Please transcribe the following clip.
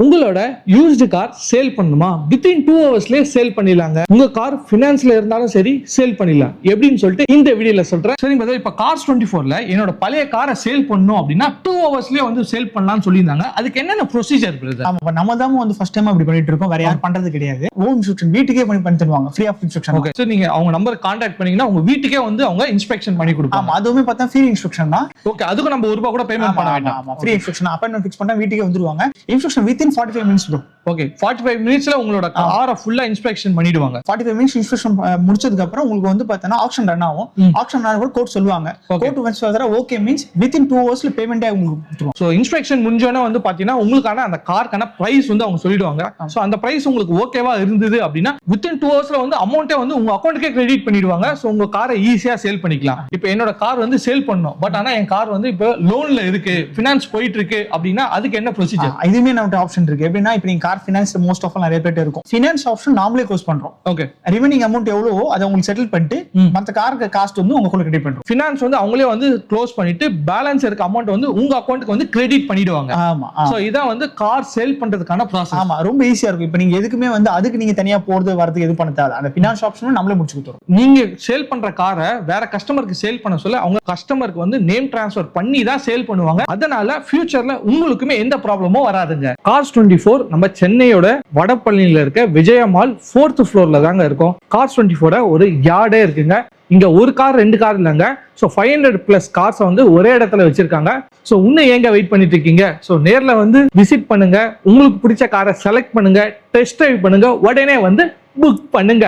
உங்களோட used car sale பண்ணணுமா? Within 2 ஹவர்ஸ்லயே sale பண்ணிடலாங்க. உங்க கார் ஃபினான்ஸ்ல இருந்தாலும் சரி சேல் பண்ணிடலாம். எப்படின்னு சொல்லிட்டு இந்த வீடியோல சொல்றேன். சரி பிரதர், இப்ப Cars24ல என்னோட பழைய காரை சேல் பண்ணணும் அப்படின்னா 2 ஹவர்ஸ்லயே வந்து சேல் பண்ணலாம்னு சொல்லியிருந்தாங்க. அதுக்கு என்னென்ன ப்ரொசீஜர் பிரதர்? நம்ம தான் வந்து ஃபர்ஸ்ட் டைம் அப்படி பண்ணிட்டு இருக்கோம். வேற யாரும் பண்றது கிடையாது. ஹோம் இன்ஸ்பெக்ஷன் வீட்டுக்கே பண்ணி தருவாங்க, free of inspection. Okay, so நீங்க அவங்க நம்பர் கான்டாக்ட் பண்ணீங்கன்னா உங்க வீட்டுக்கே வந்து அவங்க இன்ஸ்பெக்ஷன் பண்ணி கொடுப்பாங்க. ஆமா, அதுவுமே பார்த்தா ஃப்ரீ இன்ஸ்பெக்ஷன் தான். ஓகே, அதுக்கு நம்ம ₹1 கூட பேமெண்ட் பண்ண வேண்டாம். ஆமா, ஃப்ரீ இன்ஸ்பெக்ஷன். அப்பாயின்ட்மென்ட் ஃபிக்ஸ் பண்ணா வீட்டுக்கே வந்துருவாங்க. Inspection within 45 minutes bro. Okay, 45 மினிட்ஸ்ல உங்களோட காரை ஃபுல்லா இன்ஸ்பெக்ஷன் பண்ணிடுவாங்க. 45 மினிட்ஸ் இன்ஸ்பெக்ஷன் முடிச்சதுக்கு அப்புறம் உங்களுக்கு வந்து பார்த்தா ஆக்ஷன் ரன் ஆகும். ஆக்ஷன் ரன் கூட கோர்ட் சொல்லுவாங்க. கோர்ட் வந்து சொல்றா ஓகே மீன்ஸ் வித்தின் 2 ஹவர்ஸ்ல பேமெண்ட் உங்களுக்கு கொடுத்துருவாங்க. சோ இன்ஸ்பெக்ஷன் முடிஞ்சோனே வந்து பாத்தீங்கன்னா உங்களுக்கான அந்த கார்க்கான பிரைஸ் வந்து அவங்க சொல்லிடுவாங்க. சோ அந்த பிரைஸ் உங்களுக்கு ஓகேவா இருந்தது அப்படின்னா வித்தின் 2 ஹவர்ஸ்ல வந்து அமௌண்ட்டே வந்து உங்க அக்கௌண்ட்க்கே கிரெடிட் பண்ணிடுவாங்க. சோ உங்க காரை ஈஸியா சேல் பண்ணிக்கலாம். இப்போ என்னோட கார் வந்து சேல் பண்ணணும், பட் ஆனா என் கார் வந்து இப்போ லோன்ல இருக்கு, ஃபினான்ஸ் போயிட்டு இருக்கு அப்படின்னா அதுக்கு என்ன ப்ரொசீஜர்? இதுமே நம்ம ஆப்ஷன் இருக்கு. எப்படின்னா இப்போ நீங்க கார் ஃபினான்ஸ் மோஸ்ட் ஆஃப் நிறைய பேர் இருக்கும். ஃபினான்ஸ் ஆப்ஷன் நாமளே க்ளோஸ் பண்றோம். ஓகே, ரிமைனிங் அமௌண்ட் எவ்வளவோ அதை உங்களுக்கு செட்டில் பண்ணிட்டு மத்த காருக்கு காஸ்ட் வந்து உங்களுக்கு கிரெடிட் பண்றோம். ஃபினான்ஸ் வந்து அவங்களே வந்து க்ளோஸ் பண்ணிட்டு பேலன்ஸ் இருக்க அமௌண்ட் வந்து உங்க அக்கௌண்ட்க்கு வந்து கிரெடிட் பண்ணிடுவாங்க. ஆமா, சோ இதான் வந்து கார் சேல் பண்றதுக்கான ப்ராசஸ். ஆமா, ரொம்ப ஈஸியா இருக்கும். இப்போ நீங்க எதுக்குமே வந்து அதுக்கு நீங்க தனியா போறது வரதுக்கு எது பண்ண தேவை. அந்த ஃபினான்ஸ் ஆப்ஷனும் நம்மளே முடிச்சு கொடுத்துறோம். நீங்க சேல் பண்ற காரை வேற கஸ்டமருக்கு சேல் பண்ண சொல்ல அவங்க கஸ்டமருக்கு வந்து நேம் டிரான்ஸ்ஃபர் பண்ணி தான் சேல் பண்ணுவாங்க. அதனால ஃபியூச்சர்ல உங்களுக்குமே எந்த ப்ராப்ளமும் வராதுங்க. Cars24 நம்ம சென்னையோட வடபழனியில இருக்க விஜயா மால் 4th ஃப்ளோர்ல தாங்க இருக்கும். Cars24 ஒரு யார்டே இருக்குங்க. இங்க ஒரு கார் 2 கார் இல்லைங்க. ஸோ 500+ கார்ஸ் வந்து ஒரே இடத்துல வச்சிருக்காங்க. ஸோ இன்னும் ஏங்க வெயிட் பண்ணிட்டு இருக்கீங்க? ஸோ நேர்ல வந்து விசிட் பண்ணுங்க, உங்களுக்கு பிடிச்ச காரை செலக்ட் பண்ணுங்க, டெஸ்ட் டிரைவ் பண்ணுங்க, உடனே வந்து புக் பண்ணுங்க.